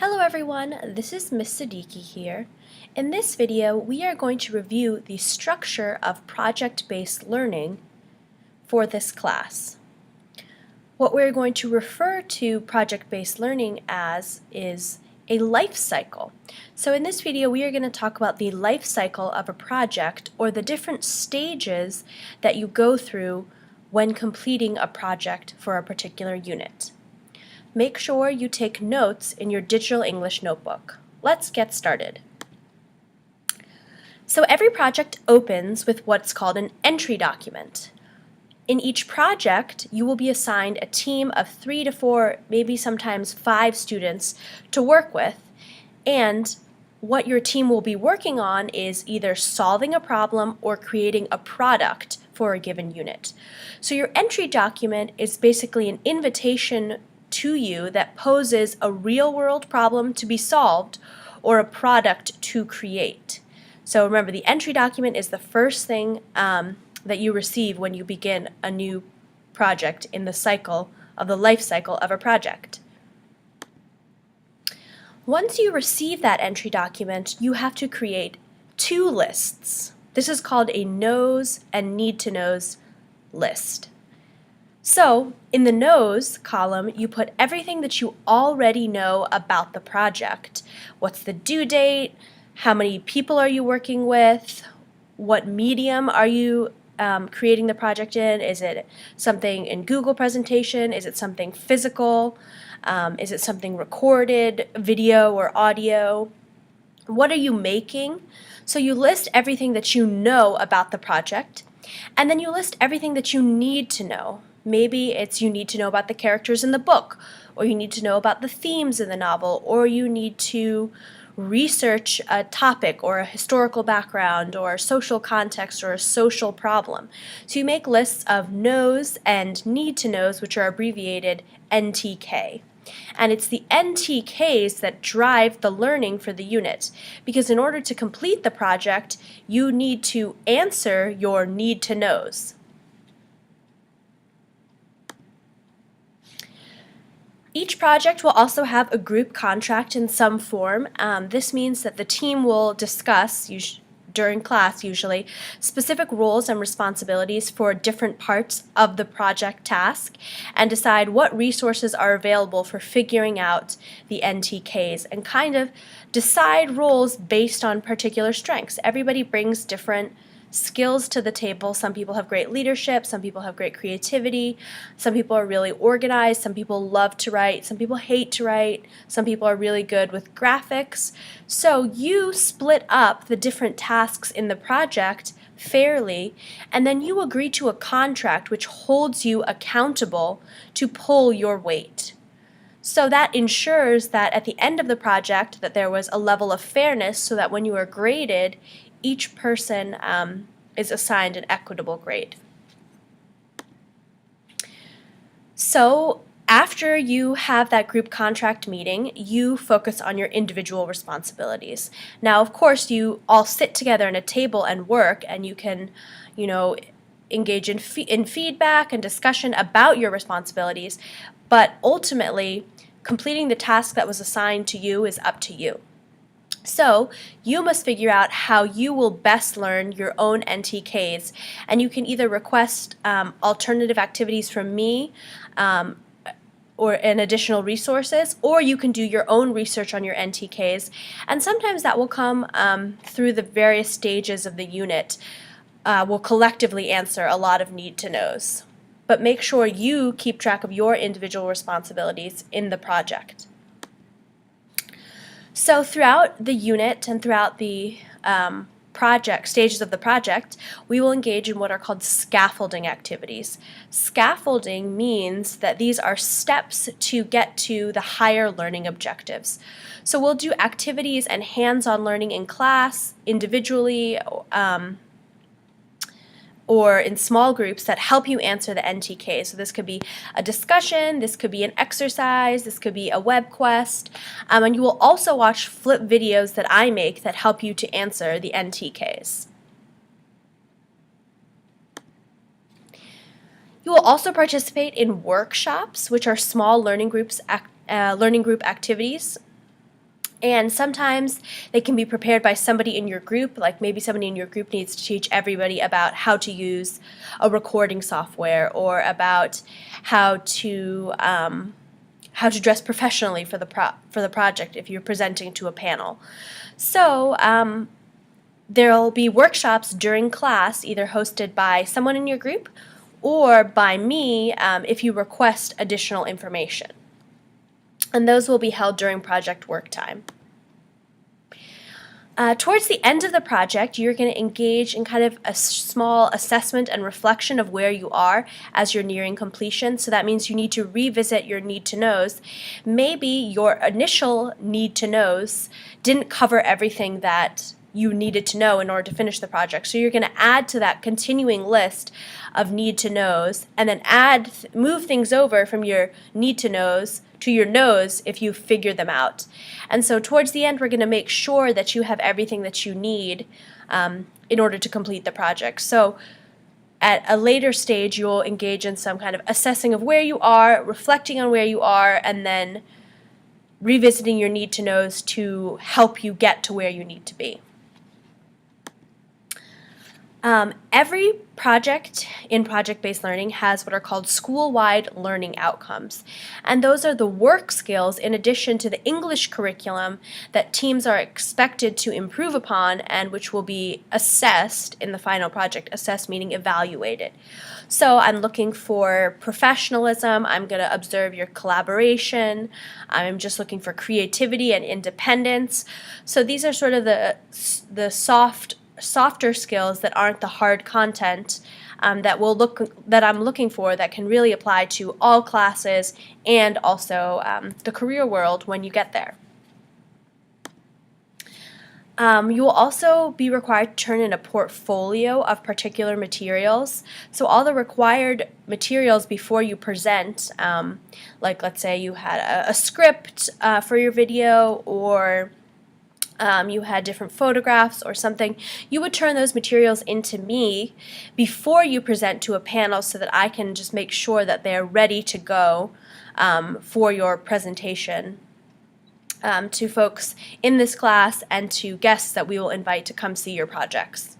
Hello everyone, this is Miss Siddiqui here. In this video, we are going to review the structure of project-based learning for this class. What we're going to refer to project-based learning as is a life cycle. So in this video, we are going to talk about the life cycle of a project, or the different stages that you go through when completing a project for a particular unit. Make sure you take notes in your digital English notebook. Let's get started. So every project opens with what's called an entry document. In each project, you will be assigned a team of 3 to 4, maybe sometimes 5 students to work with, and what your team will be working on is either solving a problem or creating a product for a given unit. So your entry document is basically an invitation to you that poses a real-world problem to be solved or a product to create. So remember, the entry document is the first thing that you receive when you begin a new project in the cycle of the life cycle of a project. Once you receive that entry document, you have to create 2 lists. This is called a knows and need to knows list. So, in the knows column, you put everything that you already know about the project. What's the due date? How many people are you working with? What medium are you creating the project in? Is it something in Google presentation? Is it something physical? Is it something recorded, video or audio? What are you making? So you list everything that you know about the project, and then you list everything that you need to know. Maybe it's you need to know about the characters in the book, or you need to know about the themes in the novel, or you need to research a topic or a historical background or a social context or a social problem. So you make lists of knows and need to knows, which are abbreviated NTK. And it's the NTKs that drive the learning for the unit, because in order to complete the project, you need to answer your need to knows. Each project will also have a group contract in some form. This means that the team will discuss, during class usually, specific roles and responsibilities for different parts of the project task and decide what resources are available for figuring out the NTKs and kind of decide roles based on particular strengths. Everybody brings different skills to the table. Some people have great leadership, some people have great creativity, some people are really organized, some people love to write, some people hate to write, some people are really good with graphics. So you split up the different tasks in the project fairly, and then you agree to a contract which holds you accountable to pull your weight. So that ensures that at the end of the project that there was a level of fairness, so that when you are graded, each person is assigned an equitable grade. So after you have that group contract meeting, you focus on your individual responsibilities. Now, of course, you all sit together at a table and work, and you can, engage in feedback and discussion about your responsibilities, but ultimately, completing the task that was assigned to you is up to you. So you must figure out how you will best learn your own NTKs, and you can either request alternative activities from me or additional resources, or you can do your own research on your NTKs, and sometimes that will come through the various stages of the unit. Will collectively answer a lot of need to knows. But make sure you keep track of your individual responsibilities in the project. So throughout the unit and throughout the stages of the project, we will engage in what are called scaffolding activities. Scaffolding means that these are steps to get to the higher learning objectives. So we'll do activities and hands-on learning in class, individually, or in small groups that help you answer the NTK. So this could be a discussion, this could be an exercise, this could be a web quest, and you will also watch flip videos that I make that help you to answer the NTKs. You will also participate in workshops, which are small learning group activities. And sometimes they can be prepared by somebody in your group, like maybe somebody in your group needs to teach everybody about how to use a recording software, or about how to dress professionally for the project if you're presenting to a panel. So there'll be workshops during class, either hosted by someone in your group or by me if you request additional information. And those will be held during project work time. Towards the end of the project, you're going to engage in kind of a small assessment and reflection of where you are as you're nearing completion. So that means you need to revisit your need-to-knows. Maybe your initial need-to-knows didn't cover everything that you needed to know in order to finish the project. So you're going to add to that continuing list of need-to-knows, and then move things over from your need-to-knows to your knows if you figure them out. And so towards the end, we're going to make sure that you have everything that you need in order to complete the project. So at a later stage, you'll engage in some kind of assessing of where you are, reflecting on where you are, and then revisiting your need-to-knows to help you get to where you need to be. Every project in project-based learning has what are called school-wide learning outcomes. And those are the work skills in addition to the English curriculum that teams are expected to improve upon, and which will be assessed in the final project. Assessed meaning evaluated. So I'm looking for professionalism, I'm going to observe your collaboration, I'm just looking for creativity and independence. So these are sort of the softer skills that aren't the hard content that I'm looking for, that can really apply to all classes and also the career world when you get there. You will also be required to turn in a portfolio of particular materials. So all the required materials before you present, like let's say you had a script for your video, or you had different photographs or something, you would turn those materials into me before you present to a panel so that I can just make sure that they're ready to go for your presentation to folks in this class and to guests that we will invite to come see your projects.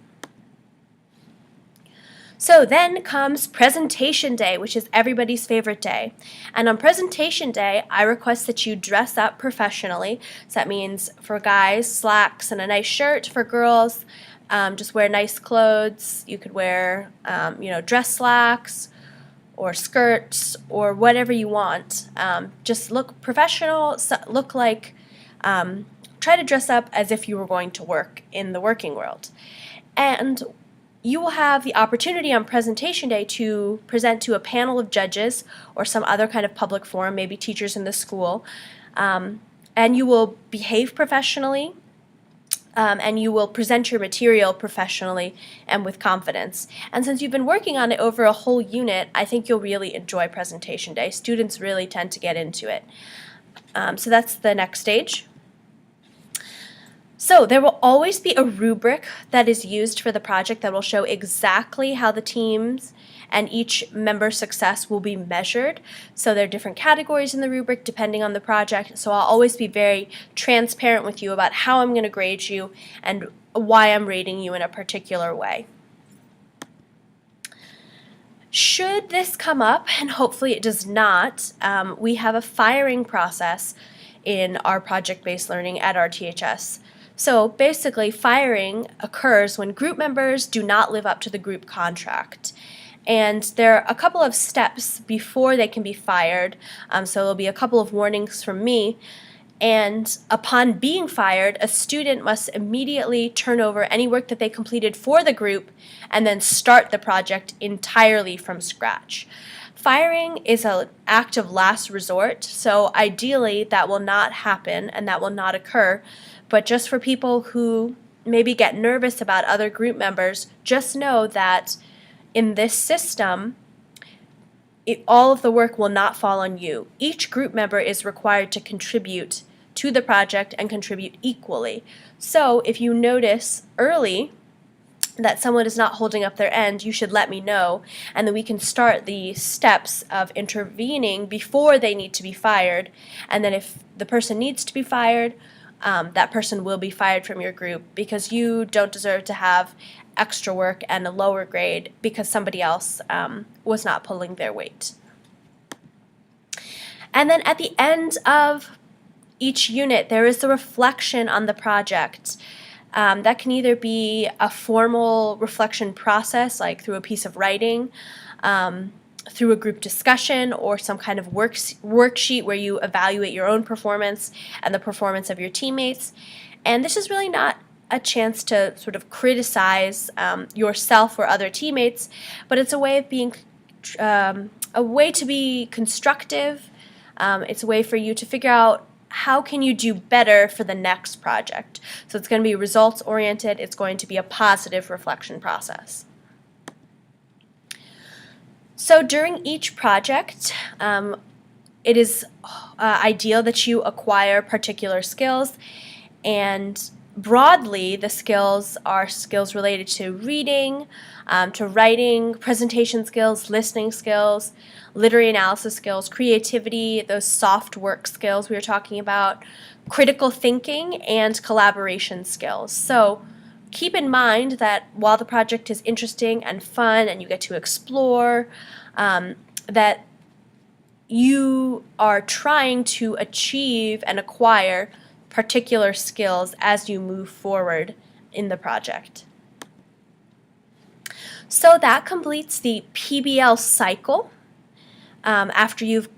So then comes presentation day, which is everybody's favorite day. And on presentation day, I request that you dress up professionally. So that means for guys, slacks and a nice shirt. For girls, just wear nice clothes. You could wear, dress slacks or skirts or whatever you want. Just look professional, look like, try to dress up as if you were going to work in the working world. And you will have the opportunity on presentation day to present to a panel of judges or some other kind of public forum, maybe teachers in the school, and you will behave professionally, and you will present your material professionally and with confidence. And since you've been working on it over a whole unit, I think you'll really enjoy presentation day. Students really tend to get into it. So that's the next stage. So there will always be a rubric that is used for the project that will show exactly how the teams and each member's success will be measured. So there are different categories in the rubric depending on the project. So I'll always be very transparent with you about how I'm going to grade you and why I'm rating you in a particular way. Should this come up, and hopefully it does not, we have a firing process in our project-based learning at RTHS. So basically, firing occurs when group members do not live up to the group contract. And there are a couple of steps before they can be fired. So there'll be a couple of warnings from me. And upon being fired, a student must immediately turn over any work that they completed for the group and then start the project entirely from scratch. Firing is an act of last resort, so ideally that will not happen and that will not occur. But just for people who maybe get nervous about other group members, just know that in this system, all of the work will not fall on you. Each group member is required to contribute to the project and contribute equally. So if you notice early that someone is not holding up their end, you should let me know, and then we can start the steps of intervening before they need to be fired. And then if the person needs to be fired, that person will be fired from your group because you don't deserve to have extra work and a lower grade because somebody else was not pulling their weight. And then at the end of each unit, there is a reflection on the project. That can either be a formal reflection process, like through a piece of writing, through a group discussion, or some kind of worksheet where you evaluate your own performance and the performance of your teammates. And this is really not a chance to sort of criticize yourself or other teammates, but it's a way of being a way to be constructive. It's a way for you to figure out how can you do better for the next project. So it's going to be results oriented. It's going to be a positive reflection process. So during each project, it is ideal that you acquire particular skills, and broadly the skills are skills related to reading, to writing, presentation skills, listening skills, literary analysis skills, creativity, those soft work skills we were talking about, critical thinking, and collaboration skills. So keep in mind that while the project is interesting and fun and you get to explore, that you are trying to achieve and acquire particular skills as you move forward in the project. So that completes the PBL cycle after you've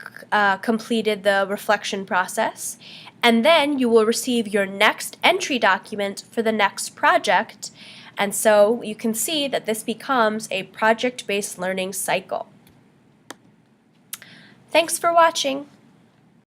completed the reflection process, and then you will receive your next entry document for the next project, and so you can see that this becomes a project-based learning cycle. Thanks for watching.